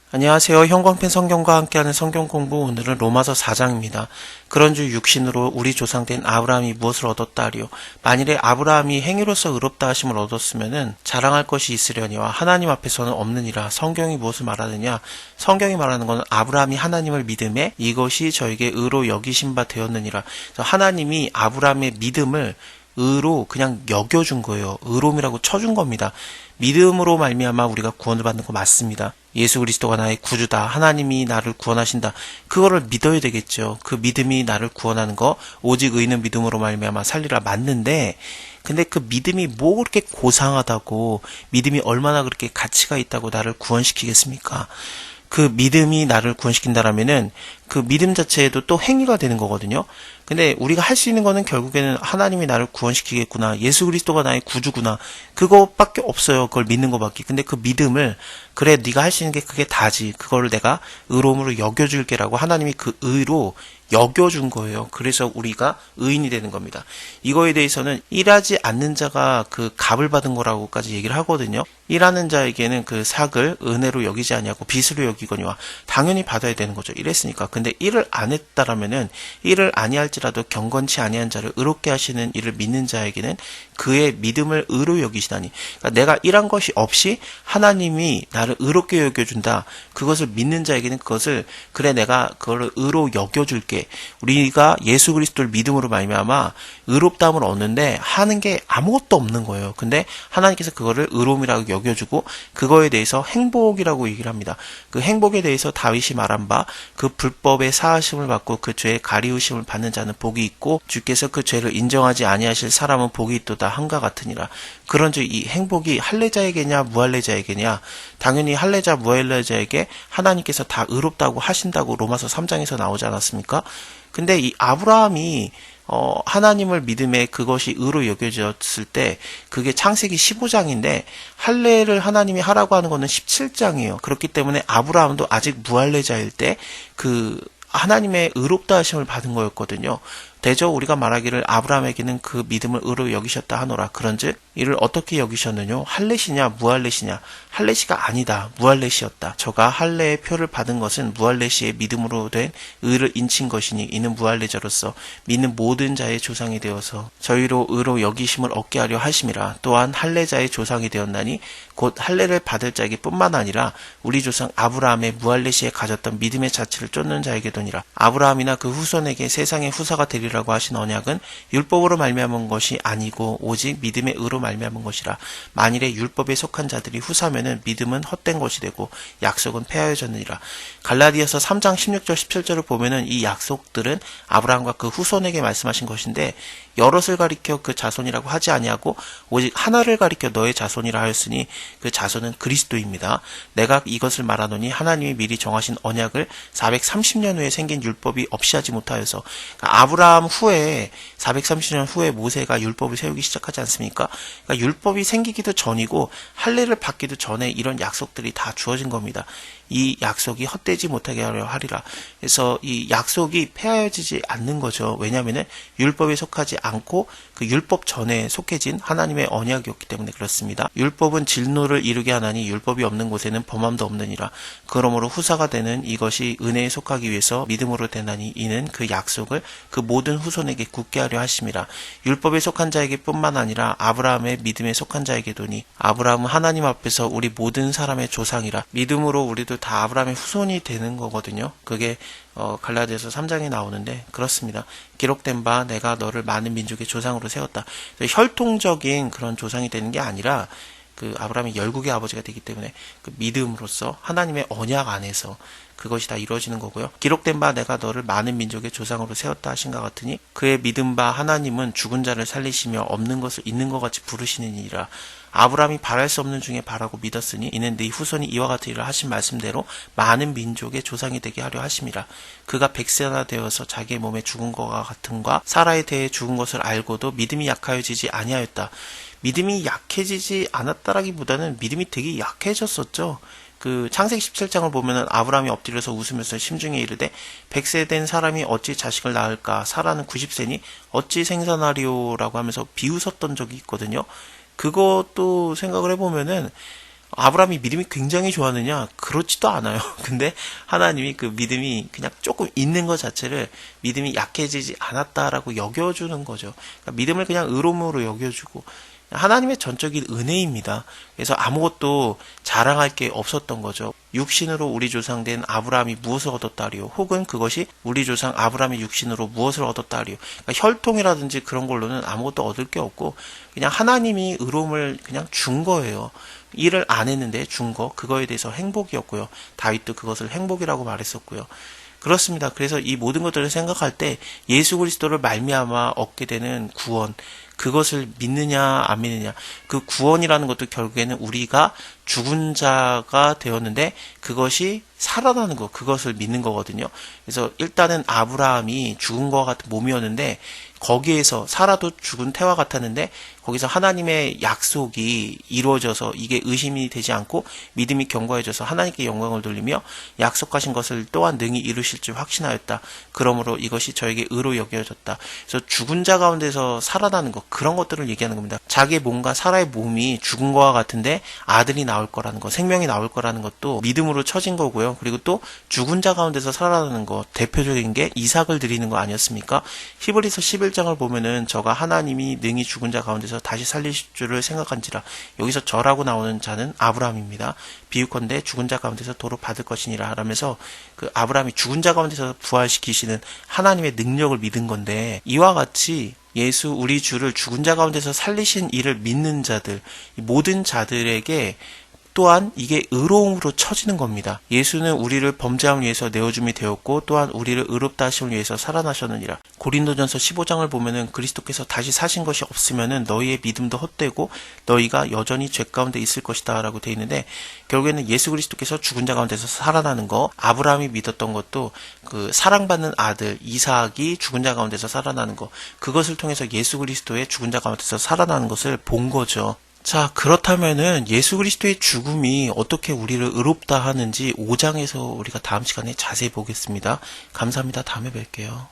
안녕하세요. 형광펜 성경과 함께하는 성경 공부, 오늘은 로마서 4장입니다. 그런즉 육신으로 우리 조상된 아브라함이 무엇을 얻었다 하리요. 만일에 아브라함이 행위로서 의롭다 하심을 얻었으면은 자랑할 것이 있으려니와 하나님 앞에서는 없느니라. 성경이 무엇을 말하느냐? 성경이 말하는 것은 아브라함이 하나님을 믿음에 이것이 저에게 의로 여기신 바 되었느니라. 그래서 하나님이 아브라함의 믿음을 의로 그냥 여겨준 거예요. 의로움이라고 쳐준 겁니다. 믿음으로 말미암아 우리가 구원을 받는 거 맞습니다. 예수 그리스도가 나의 구주다. 하나님이 나를 구원하신다. 그거를 믿어야 되겠죠. 그 믿음이 나를 구원하는 거, 오직 의인은 믿음으로 말미암아 살리라, 맞는데, 근데 그 믿음이 뭐 그렇게 고상하다고, 믿음이 얼마나 그렇게 가치가 있다고 나를 구원시키겠습니까? 그 믿음이 나를 구원시킨다라면은 그 믿음 자체에도 또 행위가 되는 거거든요. 근데 우리가 할 수 있는 거는 결국에는 하나님이 나를 구원시키겠구나, 예수 그리스도가 나의 구주구나, 그거밖에 없어요. 그걸 믿는 거밖에. 근데 그 믿음을, 그래 네가 할 수 있는 게 그게 다지, 그거를 내가 의로움으로 여겨줄게라고 하나님이 그 의로 여겨준 거예요. 그래서 우리가 의인이 되는 겁니다. 이거에 대해서는 일하지 않는 자가 그 값을 받은 거라고까지 얘기를 하거든요. 일하는 자에게는 그 삭을 은혜로 여기지 아니하고 빚으로 여기거니와, 당연히 받아야 되는 거죠. 일했으니까. 근데 일을 안 했다라면은, 일을 아니할지라도 경건치 아니한 자를 의롭게 하시는 이를 믿는 자에게는 그의 믿음을 의로 여기시다니. 그러니까 내가 일한 것이 없이 하나님이 나를 의롭게 여겨준다. 그것을 믿는 자에게는 그것을, 그래 내가 그걸 의로 여겨줄게. 우리가 예수 그리스도를 믿음으로 말미암아 의롭다함을 얻는데 하는 게 아무것도 없는 거예요. 근데 하나님께서 그거를 의로움이라고 여겨주고, 그거에 대해서 행복이라고 얘기를 합니다. 그 행복에 대해서 다윗이 말한 바, 그 불법의 사하심을 받고 그 죄의 가리우심을 받는 자는 복이 있고 주께서 그 죄를 인정하지 아니하실 사람은 복이 있도다 한가 같으니라. 그런즉 이 행복이 할례자에게냐 무할례자에게냐? 당연히 할례자 무할례자에게 하나님께서 다 의롭다고 하신다고 로마서 3장에서 나오지 않았습니까? 근데 이 아브라함이 하나님을 믿음에 그것이 의로 여겨졌을 때, 그게 창세기 15장인데 할례를 하나님이 하라고 하는 거는 17장이에요. 그렇기 때문에 아브라함도 아직 무할례자일 때 그 하나님의 의롭다 하심을 받은 거였거든요. 대저 우리가 말하기를 아브라함에게는 그 믿음을 의로 여기셨다 하노라. 그런즉 이를 어떻게 여기셨느냐? 할례시냐 무할례시냐? 할례시가 아니다, 무할례시였다. 저가 할례의 표를 받은 것은 무할례시의 믿음으로 된 의를 인친 것이니, 이는 무할례자로서 믿는 모든 자의 조상이 되어서 저희로 의로 여기심을 얻게 하려 하심이라. 또한 할례자의 조상이 되었나니 곧 할례를 받을 자에게 뿐만 아니라 우리 조상 아브라함의 무할례시에 가졌던 믿음의 자체를 쫓는 자에게도니라. 아브라함이나 그 후손에게 세상의 후사가 되리라고 하신 언약은 율법으로 말미암은 것이 아니고 오직 믿음의 의로 말미암은 것이라. 만일에 율법에 속한 자들이 후사면은 믿음은 헛된 것이 되고 약속은 폐하여졌느니라. 갈라디아서 3장 16절 17절을 보면은 이 약속들은 아브라함과 그 후손에게 말씀하신 것인데, 여럿을 가리켜 그 자손이라고 하지 아니하고 오직 하나를 가리켜 너의 자손이라 하였으니 그 자손은 그리스도입니다. 내가 이것을 말하노니 하나님이 미리 정하신 언약을 430년 후에 생긴 율법이 없이 하지 못하여서. 그러니까 아브라함 후에 430년 후에 모세가 율법을 세우기 시작하지 않습니까? 그러니까 율법이 생기기도 전이고 할례를 받기도 전에 이런 약속들이 다 주어진 겁니다. 이 약속이 헛되지 못하게 하려 하리라. 그래서 이 약속이 폐하여지지 않는 거죠. 왜냐하면 율법에 속하지 않고 그 율법 전에 속해진 하나님의 언약이었기 때문에 그렇습니다. 율법은 진노를 이루게 하나니 율법이 없는 곳에는 범함도 없느니라. 그러므로 후사가 되는 이것이 은혜에 속하기 위해서 믿음으로 되나니, 이는 그 약속을 그 모든 후손에게 굳게 하려 하심이라. 율법에 속한 자에게 뿐만 아니라 아브라함의 믿음에 속한 자에게도니, 아브라함은 하나님 앞에서 우리 모든 사람의 조상이라. 믿음으로 우리도 다 아브라함의 후손이 되는 거거든요. 그게 갈라디아서 3장에 나오는데 그렇습니다. 기록된 바 내가 너를 많은 민족의 조상으로 세웠다. 혈통적인 그런 조상이 되는 게 아니라 그 아브라함이 열국의 아버지가 되기 때문에 그 믿음으로써 하나님의 언약 안에서 그것이 다 이루어지는 거고요. 기록된 바 내가 너를 많은 민족의 조상으로 세웠다 하신가 같으니, 그의 믿은 바 하나님은 죽은 자를 살리시며 없는 것을 있는 것 같이 부르시느니라. 아브라함이 바랄 수 없는 중에 바라고 믿었으니 이는 네 후손이 이와 같으리라 하신 말씀대로 많은 민족의 조상이 되게 하려 하심이라. 그가 100세나 되어서 자기의 몸에 죽은 것과 같은과 사라에 대해 죽은 것을 알고도 믿음이 약하여지지 아니하였다. 믿음이 약해지지 않았다라기보다는 믿음이 되게 약해졌었죠. 그 창세기 17장을 보면은 아브라함이 엎드려서 웃으면서 심중에 이르되 100세 된 사람이 어찌 자식을 낳을까? 사라는 90세니 어찌 생산하리오라고 하면서 비웃었던 적이 있거든요. 그것도 생각을 해보면은 아브라함이 믿음이 굉장히 좋았느냐? 그렇지도 않아요. 근데 하나님이 그 믿음이 그냥 조금 있는 것 자체를 믿음이 약해지지 않았다라고 여겨주는 거죠. 그러니까 믿음을 그냥 의로움으로 여겨주고 하나님의 전적인 은혜입니다. 그래서 아무것도 자랑할 게 없었던 거죠. 육신으로 우리 조상된 아브라함이 무엇을 얻었다리요? 혹은 그것이 우리 조상 아브라함의 육신으로 무엇을 얻었다리요? 그러니까 혈통이라든지 그런 걸로는 아무것도 얻을 게 없고 그냥 하나님이 의로움을 그냥 준 거예요. 일을 안 했는데 준 거, 그거에 대해서 행복이었고요. 다윗도 그것을 행복이라고 말했었고요. 그렇습니다. 그래서 이 모든 것들을 생각할 때 예수 그리스도를 말미암아 얻게 되는 구원, 그것을 믿느냐 안 믿느냐, 그 구원이라는 것도 결국에는 우리가 죽은 자가 되었는데 그것이 살아나는 것, 그것을 믿는 거거든요. 그래서 일단은 아브라함이 죽은 것과 같은 몸이었는데 거기에서 살아도 죽은 태와 같았는데 거기서 하나님의 약속이 이루어져서 이게 의심이 되지 않고 믿음이 견고해져서 하나님께 영광을 돌리며 약속하신 것을 또한 능히 이루실 줄 확신하였다. 그러므로 이것이 저에게 의로 여겨졌다. 그래서 죽은 자 가운데서 살아나는 것, 그런 것들을 얘기하는 겁니다. 자기의 몸과 사라의 몸이 죽은 것과 같은데 아들이 나올 거라는 것, 생명이 나올 거라는 것도 믿음으로 쳐진 거고요. 그리고 또 죽은 자 가운데서 살아나는 것, 대표적인 게 이삭을 드리는 거 아니었습니까? 히브리서 11장을 보면은 저가 하나님이 능히 죽은 자 가운데서 다시 살리실 줄을 생각한지라. 여기서 저라고 나오는 자는 아브라함입니다. 비유컨대 죽은 자 가운데서 도로 받을 것이니라 하면서 그 아브라함이 죽은 자 가운데서 부활시키시는 하나님의 능력을 믿은 건데, 이와 같이 예수 우리 주를 죽은 자 가운데서 살리신 이를 믿는 자들, 모든 자들에게 또한 이게 의로움으로 쳐지는 겁니다. 예수는 우리를 범죄함을 위해서 내어줌이 되었고 또한 우리를 의롭다 하심을 위해서 살아나셨느니라. 고린도전서 15장을 보면은 그리스도께서 다시 사신 것이 없으면은 너희의 믿음도 헛되고 너희가 여전히 죄 가운데 있을 것이다 라고 되어 있는데, 결국에는 예수 그리스도께서 죽은 자 가운데서 살아나는 거, 아브라함이 믿었던 것도 그 사랑받는 아들 이삭이 죽은 자 가운데서 살아나는 거, 그것을 통해서 예수 그리스도의 죽은 자 가운데서 살아나는 것을 본 거죠. 자, 그렇다면은 예수 그리스도의 죽음이 어떻게 우리를 의롭다 하는지 5장에서 우리가 다음 시간에 자세히 보겠습니다. 감사합니다. 다음에 뵐게요.